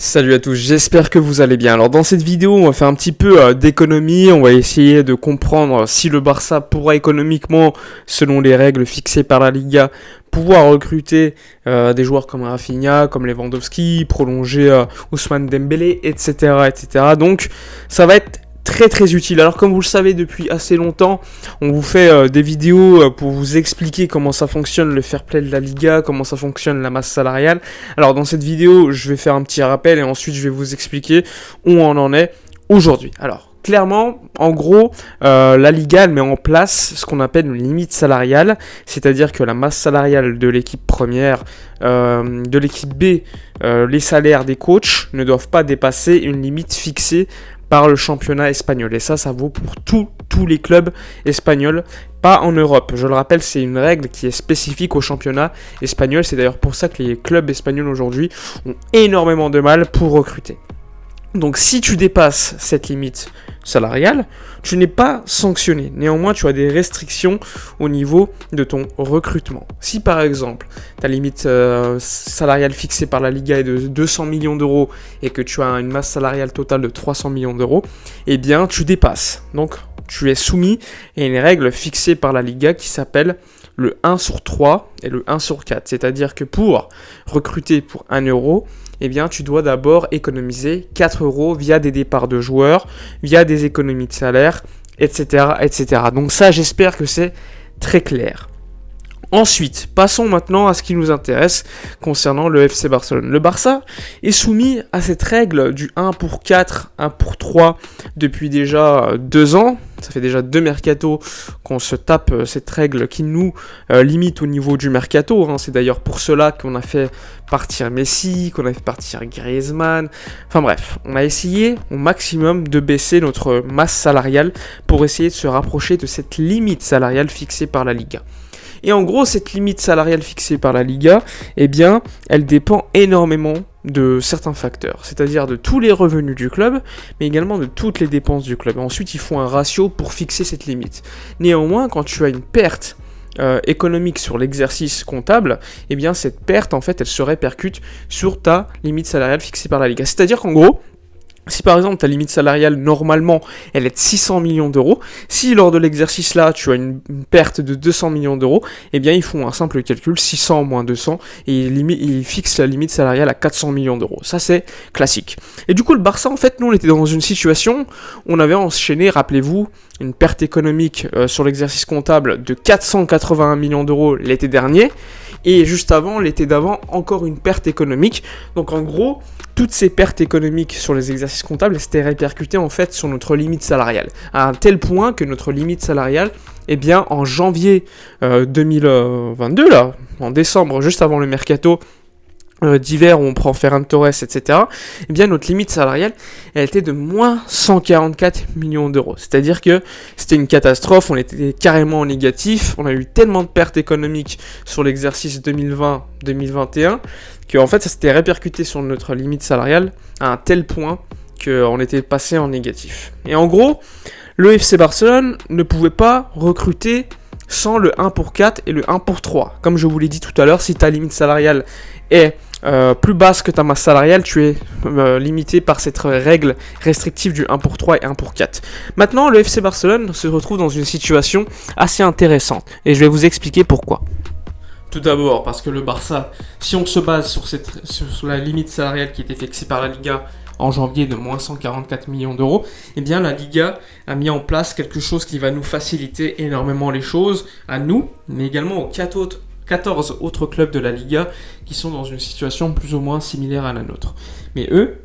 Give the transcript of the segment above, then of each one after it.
Salut à tous, j'espère que vous allez bien. Alors dans cette vidéo, on va faire un petit peu d'économie, on va essayer de comprendre si le Barça pourra économiquement, selon les règles fixées par la Liga, pouvoir recruter des joueurs comme Rafinha, comme Lewandowski, prolonger Ousmane Dembélé, etc., etc. Donc ça va être très utile. Alors comme vous le savez depuis assez longtemps, on vous fait des vidéos pour vous expliquer comment ça fonctionne le fair play de la Liga, comment ça fonctionne la masse salariale. Alors dans cette vidéo, je vais faire un petit rappel et ensuite je vais vous expliquer où on en est aujourd'hui. Alors clairement, en gros, la Liga elle met en place ce qu'on appelle une limite salariale, c'est-à-dire que la masse salariale de l'équipe première, de l'équipe B, les salaires des coachs ne doivent pas dépasser une limite fixée par le championnat espagnol. Et ça vaut pour tous les clubs espagnols, pas en Europe. Je le rappelle, c'est une règle qui est spécifique au championnat espagnol. C'est d'ailleurs pour ça que les clubs espagnols aujourd'hui ont énormément de mal pour recruter. Donc si tu dépasses cette limite salariale, tu n'es pas sanctionné. Néanmoins, tu as des restrictions au niveau de ton recrutement. Si par exemple, ta limite salariale fixée par la Liga est de 200 millions d'euros et que tu as une masse salariale totale de 300 millions d'euros, eh bien tu dépasses. Donc tu es soumis à une règle fixée par la Liga qui s'appelle le 1 sur 3 et le 1 sur 4. C'est-à-dire que pour recruter pour 1 euro, eh bien, tu dois d'abord économiser 4 euros via des départs de joueurs, via des économies de salaire, etc., etc. Donc ça, j'espère que c'est très clair. Ensuite, passons maintenant à ce qui nous intéresse concernant le FC Barcelone. Le Barça est soumis à cette règle du 1 pour 4, 1 pour 3 depuis déjà 2 ans. Ça fait déjà 2 mercatos qu'on se tape cette règle qui nous limite au niveau du mercato. C'est d'ailleurs pour cela qu'on a fait partir Messi, qu'on a fait partir Griezmann. Enfin bref, on a essayé au maximum de baisser notre masse salariale pour essayer de se rapprocher de cette limite salariale fixée par la Liga. Et en gros, cette limite salariale fixée par la Liga, eh bien, elle dépend énormément de certains facteurs, c'est-à-dire de tous les revenus du club, mais également de toutes les dépenses du club. Ensuite, ils font un ratio pour fixer cette limite. Néanmoins, quand tu as une perte économique sur l'exercice comptable, eh bien, cette perte, en fait, elle se répercute sur ta limite salariale fixée par la Liga. C'est-à-dire qu'en gros, si par exemple ta limite salariale normalement elle est de 600 millions d'euros, si lors de l'exercice là tu as une perte de 200 millions d'euros, eh bien ils font un simple calcul, 600 moins 200, et ils fixent la limite salariale à 400 millions d'euros. Ça c'est classique. Et du coup le Barça en fait, nous on était dans une situation, on avait enchaîné, rappelez-vous, une perte économique sur l'exercice comptable de 481 millions d'euros l'été dernier, et juste avant, l'été d'avant, encore une perte économique. Donc en gros, toutes ces pertes économiques sur les exercices comptables s'étaient répercutées en fait sur notre limite salariale. À un tel point que notre limite salariale, eh bien en janvier 2022, là, en décembre, juste avant le mercato d'hiver où on prend Ferran Torres, etc., eh bien notre limite salariale, elle était de moins 144 millions d'euros. C'est-à-dire que c'était une catastrophe, on était carrément en négatif, on a eu tellement de pertes économiques sur l'exercice 2020-2021, que en fait ça s'était répercuté sur notre limite salariale à un tel point qu'on était passé en négatif. Et en gros, le FC Barcelone ne pouvait pas recruter sans le 1 pour 4 et le 1 pour 3. Comme je vous l'ai dit tout à l'heure, si ta limite salariale est plus basse que ta masse salariale, tu es limité par cette règle restrictive du 1 pour 3 et 1 pour 4. Maintenant, le FC Barcelone se retrouve dans une situation assez intéressante et je vais vous expliquer pourquoi. Tout d'abord, parce que le Barça, si on se base sur la limite salariale qui était fixée par la Liga en janvier de moins 144 millions d'euros, eh bien la Liga a mis en place quelque chose qui va nous faciliter énormément les choses, à nous, mais également aux 14 autres clubs de la Liga qui sont dans une situation plus ou moins similaire à la nôtre. Mais eux,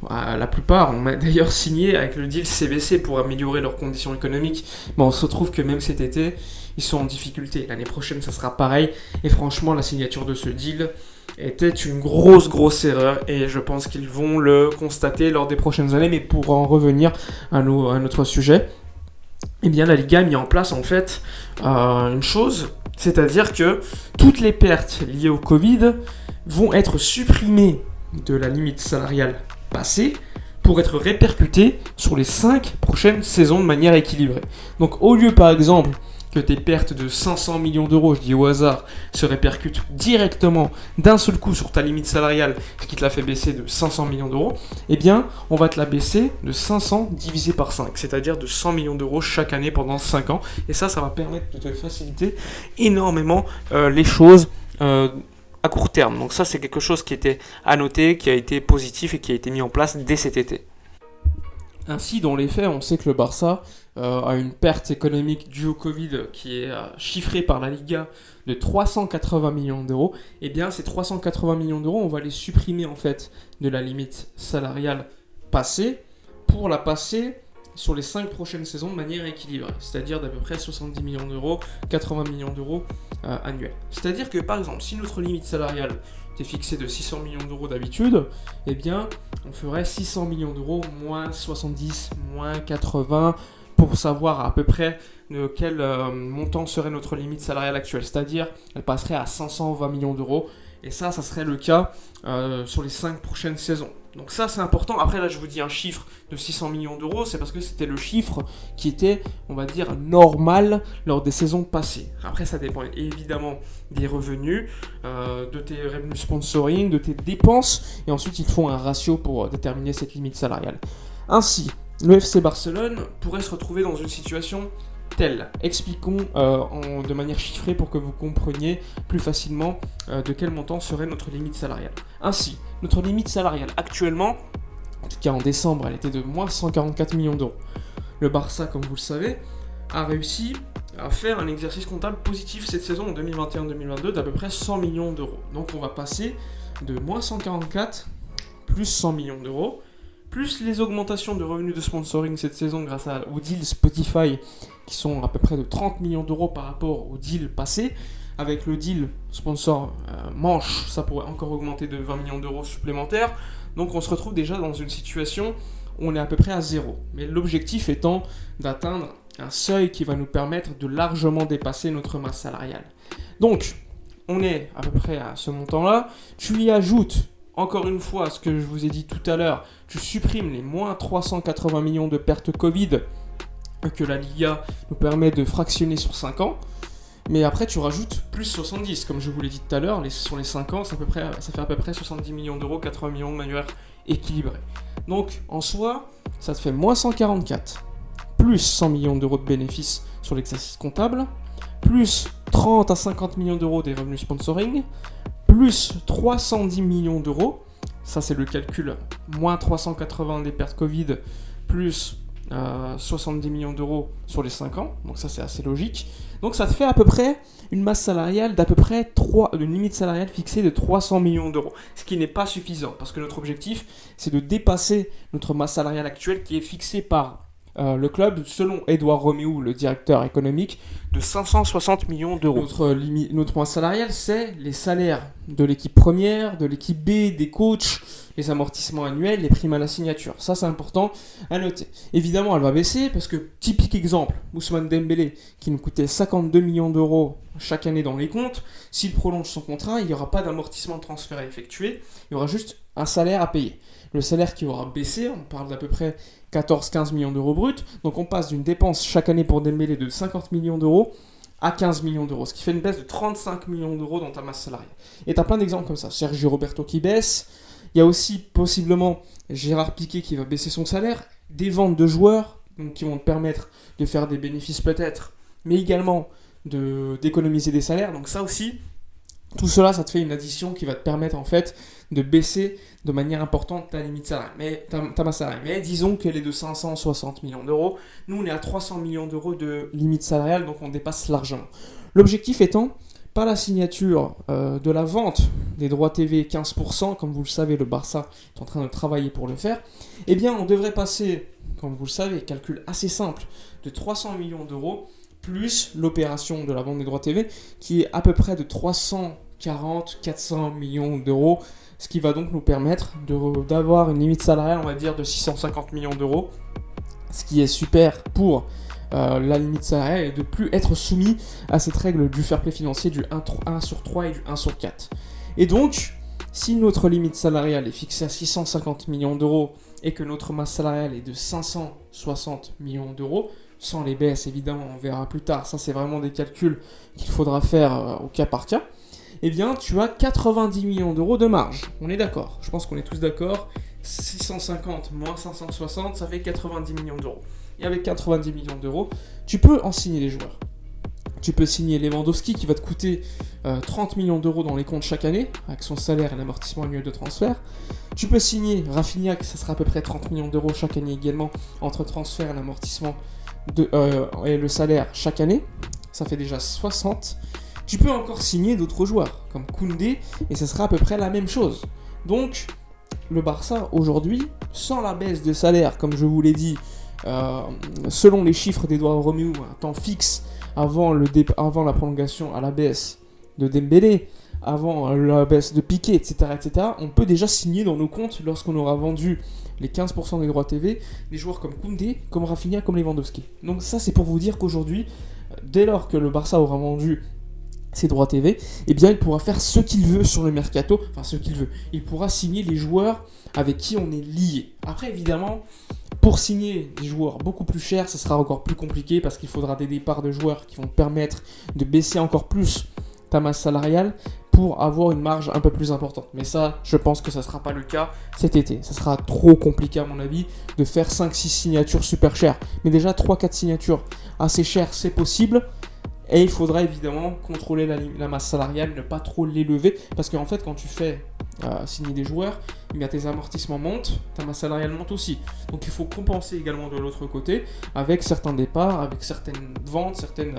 la plupart ont d'ailleurs signé avec le deal CVC pour améliorer leurs conditions économiques. Mais on se retrouve que même cet été, ils sont en difficulté. L'année prochaine, ça sera pareil. Et franchement, la signature de ce deal était une grosse erreur. Et je pense qu'ils vont le constater lors des prochaines années. Mais pour en revenir à notre sujet, eh bien, la Liga a mis en place en fait une chose, c'est-à-dire que toutes les pertes liées au Covid vont être supprimées de la limite salariale passée pour être répercutées sur les 5 prochaines saisons de manière équilibrée. Donc au lieu par exemple que tes pertes de 500 millions d'euros, je dis au hasard, se répercutent directement d'un seul coup sur ta limite salariale, ce qui te l'a fait baisser de 500 millions d'euros, eh bien, on va te la baisser de 500 divisé par 5, c'est-à-dire de 100 millions d'euros chaque année pendant 5 ans. Et ça va permettre de te faciliter énormément les choses à court terme. Donc ça, c'est quelque chose qui était à noter, qui a été positif et qui a été mis en place dès cet été. Ainsi, dans les faits, on sait que le Barça a une perte économique due au Covid qui est chiffrée par la Liga de 380 millions d'euros. Et bien, ces 380 millions d'euros, on va les supprimer en fait de la limite salariale passée pour la passer sur les 5 prochaines saisons de manière équilibrée, c'est-à-dire d'à peu près 70 millions d'euros, 80 millions d'euros annuels. C'est-à-dire que par exemple, si notre limite salariale était fixée de 600 millions d'euros d'habitude, eh bien, on ferait 600 millions d'euros moins 70, moins 80, pour savoir à peu près de quel montant serait notre limite salariale actuelle. C'est-à-dire, elle passerait à 520 millions d'euros, et ça serait le cas sur les 5 prochaines saisons. Donc ça, c'est important. Après, là, je vous dis un chiffre de 600 millions d'euros, c'est parce que c'était le chiffre qui était, on va dire, normal lors des saisons passées. Après, ça dépend évidemment des revenus, de tes revenus sponsoring, de tes dépenses, et ensuite, ils font un ratio pour déterminer cette limite salariale. Ainsi, le FC Barcelone pourrait se retrouver dans une situation telle. Expliquons de manière chiffrée pour que vous compreniez plus facilement de quel montant serait notre limite salariale. Ainsi, notre limite salariale actuellement, en tout cas en décembre, elle était de moins 144 millions d'euros. Le Barça, comme vous le savez, a réussi à faire un exercice comptable positif cette saison en 2021-2022 d'à peu près 100 millions d'euros. Donc on va passer de moins 144 plus 100 millions d'euros, plus les augmentations de revenus de sponsoring cette saison grâce au deal Spotify qui sont à peu près de 30 millions d'euros par rapport au deal passé. Avec le deal sponsor Manche, ça pourrait encore augmenter de 20 millions d'euros supplémentaires. Donc on se retrouve déjà dans une situation où on est à peu près à zéro. Mais l'objectif étant d'atteindre un seuil qui va nous permettre de largement dépasser notre masse salariale. Donc on est à peu près à ce montant-là. Tu y ajoutes encore une fois ce que je vous ai dit tout à l'heure, tu supprimes les moins 380 millions de pertes Covid que la Liga nous permet de fractionner sur 5 ans. Mais après, tu rajoutes plus 70, comme je vous l'ai dit tout à l'heure, sur les 5 ans, ça fait à peu près 70 millions d'euros, 80 millions de manière équilibrée. Donc, en soi, ça te fait moins 144, plus 100 millions d'euros de bénéfices sur l'exercice comptable, plus 30 à 50 millions d'euros des revenus sponsoring, plus 310 millions d'euros, ça c'est le calcul, moins 380 des pertes Covid, plus 70 millions d'euros sur les 5 ans, donc ça c'est assez logique. Donc ça te fait à peu près une masse salariale d'à peu près une limite salariale fixée de 300 millions d'euros, ce qui n'est pas suffisant, parce que notre objectif c'est de dépasser notre masse salariale actuelle qui est fixée par le club, selon Edouard Roméo, le directeur économique, de 560 millions d'euros. Notre masse salariale, c'est les salaires de l'équipe première, de l'équipe B, des coachs, les amortissements annuels, les primes à la signature. Ça, c'est important à noter. Évidemment, elle va baisser parce que, typique exemple, Ousmane Dembélé, qui nous coûtait 52 millions d'euros chaque année dans les comptes, s'il prolonge son contrat, il n'y aura pas d'amortissement de transfert à effectuer, il y aura juste un salaire à payer. Le salaire qui aura baissé, on parle d'à peu près 14-15 millions d'euros bruts, donc on passe d'une dépense chaque année pour Dembélé de 50 millions d'euros à 15 millions d'euros, ce qui fait une baisse de 35 millions d'euros dans ta masse salariale. Et tu as plein d'exemples comme ça, Sergio Roberto qui baisse, il y a aussi possiblement Gérard Piqué qui va baisser son salaire, des ventes de joueurs donc, qui vont te permettre de faire des bénéfices peut-être, mais également d'économiser des salaires, donc ça aussi, tout cela, ça te fait une addition qui va te permettre en fait de baisser de manière importante ta limite salariale, ta masse salariale. Mais disons qu'elle est de 560 millions d'euros. Nous, on est à 300 millions d'euros de limite salariale, donc on dépasse largement. L'objectif étant, par la signature de la vente des droits TV 15%, comme vous le savez, le Barça est en train de travailler pour le faire, eh bien, on devrait passer, comme vous le savez, calcul assez simple, de 300 millions d'euros plus l'opération de la vente des droits TV, qui est à peu près de 340-400 millions d'euros, ce qui va donc nous permettre d'avoir une limite salariale, on va dire, de 650 millions d'euros, ce qui est super pour la limite salariale et de plus être soumis à cette règle du fair play financier du 1 sur 3 et du 1 sur 4. Et donc, si notre limite salariale est fixée à 650 millions d'euros et que notre masse salariale est de 560 millions d'euros, sans les baisses évidemment, on verra plus tard, ça c'est vraiment des calculs qu'il faudra faire au cas par cas, eh bien tu as 90 millions d'euros de marge. On est d'accord, je pense qu'on est tous d'accord. 650 moins 560, ça fait 90 millions d'euros. Et avec 90 millions d'euros, tu peux en signer les joueurs. Tu peux signer Lewandowski qui va te coûter 30 millions d'euros dans les comptes chaque année, avec son salaire et l'amortissement annuel de transfert. Tu peux signer Rafinha, ça sera à peu près 30 millions d'euros chaque année également, entre transfert et l'amortissement et le salaire chaque année. Ça fait déjà 60. Tu peux encore signer d'autres joueurs, comme Koundé, et ça sera à peu près la même chose. Donc, le Barça, aujourd'hui, sans la baisse de salaire, comme je vous l'ai dit, selon les chiffres d'Edouard Roméo, un temps fixe avant la prolongation à la baisse de Dembélé, avant la baisse de Piqué, etc., on peut déjà signer dans nos comptes, lorsqu'on aura vendu les 15% des droits TV, des joueurs comme Koundé, comme Rafinha, comme Lewandowski. Donc ça, c'est pour vous dire qu'aujourd'hui, dès lors que le Barça aura vendu ses droits TV, eh bien il pourra faire ce qu'il veut sur le mercato, enfin ce qu'il veut. Il pourra signer les joueurs avec qui on est lié. Après, évidemment, pour signer des joueurs beaucoup plus chers, ça sera encore plus compliqué parce qu'il faudra des départs de joueurs qui vont permettre de baisser encore plus ta masse salariale pour avoir une marge un peu plus importante. Mais ça, je pense que ça ne sera pas le cas cet été. Ça sera trop compliqué à mon avis de faire 5-6 signatures super chères. Mais déjà 3-4 signatures assez chères, c'est possible. Et il faudra évidemment contrôler la masse salariale, ne pas trop l'élever. Parce qu'en fait, quand tu fais signer des joueurs, eh bien, tes amortissements montent, ta masse salariale monte aussi. Donc il faut compenser également de l'autre côté avec certains départs, avec certaines ventes, certaines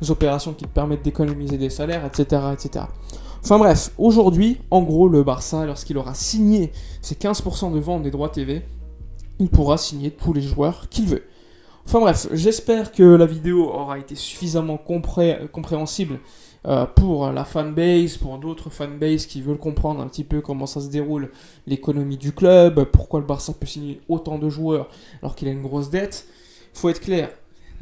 opérations qui te permettent d'économiser des salaires, etc., etc. Enfin bref, aujourd'hui, en gros, le Barça, lorsqu'il aura signé ses 15% de vente des droits TV, il pourra signer tous les joueurs qu'il veut. Enfin bref, j'espère que la vidéo aura été suffisamment compréhensible pour la fanbase, pour d'autres fanbases qui veulent comprendre un petit peu comment ça se déroule, l'économie du club, pourquoi le Barça peut signer autant de joueurs alors qu'il a une grosse dette. Il faut être clair,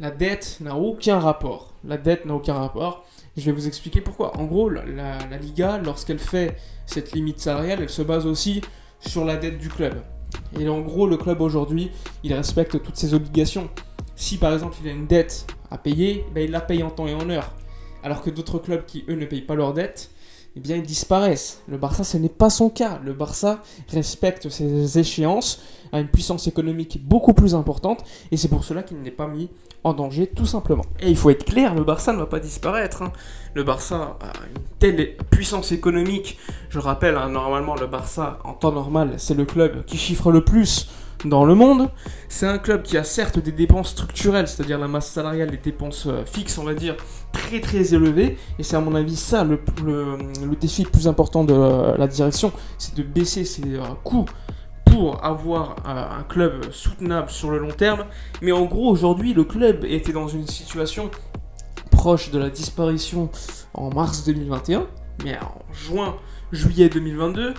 la dette n'a aucun rapport. La dette n'a aucun rapport. Je vais vous expliquer pourquoi. En gros, la Liga, lorsqu'elle fait cette limite salariale, elle se base aussi sur la dette du club. Et en gros, le club aujourd'hui, il respecte toutes ses obligations. Si par exemple il a une dette à payer, ben, il la paye en temps et en heure. Alors que d'autres clubs qui eux ne payent pas leur dette, eh bien ils disparaissent. Le Barça, ce n'est pas son cas. Le Barça respecte ses échéances, a une puissance économique beaucoup plus importante, et c'est pour cela qu'il n'est pas mis en danger tout simplement. Et il faut être clair, le Barça ne va pas disparaître. Le Barça a une telle puissance économique. Je rappelle, normalement le Barça, en temps normal, c'est le club qui chiffre le plus dans le monde. C'est un club qui a certes des dépenses structurelles, c'est-à-dire la masse salariale, les dépenses fixes, on va dire, très très élevées, et c'est à mon avis ça le défi le plus important de la direction, c'est de baisser ses coûts pour avoir un club soutenable sur le long terme. Mais en gros, aujourd'hui, le club était dans une situation proche de la disparition en mars 2021, mais en juillet 2022,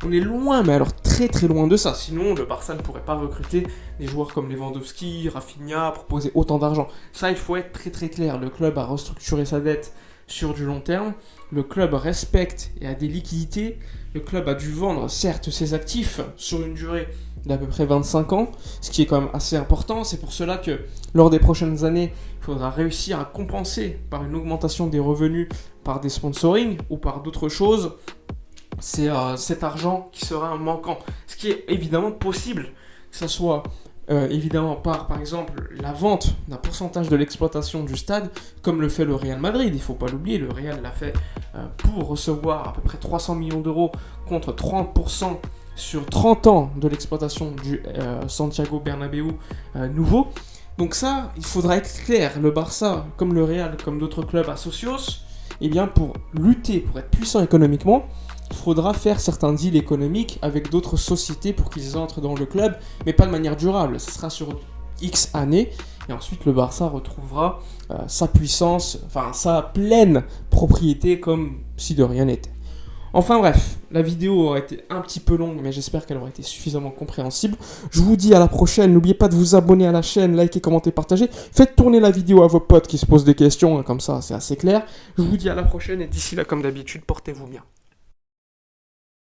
on est loin, mais alors très très loin de ça. Sinon, le Barça ne pourrait pas recruter des joueurs comme Lewandowski, Rafinha, proposer autant d'argent. Ça, il faut être très très clair. Le club a restructuré sa dette sur du long terme. Le club respecte et a des liquidités. Le club a dû vendre, certes, ses actifs sur une durée d'à peu près 25 ans, ce qui est quand même assez important. C'est pour cela que lors des prochaines années, il faudra réussir à compenser par une augmentation des revenus, par des sponsorings ou par d'autres choses. C'est cet argent qui sera un manquant. Ce qui est évidemment possible, que ce soit évidemment par exemple la vente d'un pourcentage de l'exploitation du stade, comme le fait le Real Madrid. Il ne faut pas l'oublier, le Real l'a fait pour recevoir à peu près 300 millions d'euros contre 30% sur 30 ans de l'exploitation du Santiago Bernabéu nouveau. Donc ça, il faudra être clair. Le Barça, comme le Real, comme d'autres clubs associos, eh bien pour lutter, pour être puissant économiquement, il faudra faire certains deals économiques avec d'autres sociétés pour qu'ils entrent dans le club, mais pas de manière durable. Ce sera sur X années, et ensuite le Barça retrouvera sa puissance, enfin sa pleine propriété comme si de rien n'était. Enfin bref, la vidéo aura été un petit peu longue, mais j'espère qu'elle aura été suffisamment compréhensible. Je vous dis à la prochaine, n'oubliez pas de vous abonner à la chaîne, liker, commenter, partager. Faites tourner la vidéo à vos potes qui se posent des questions, comme ça c'est assez clair. Je vous dis à la prochaine, et d'ici là, comme d'habitude, portez-vous bien.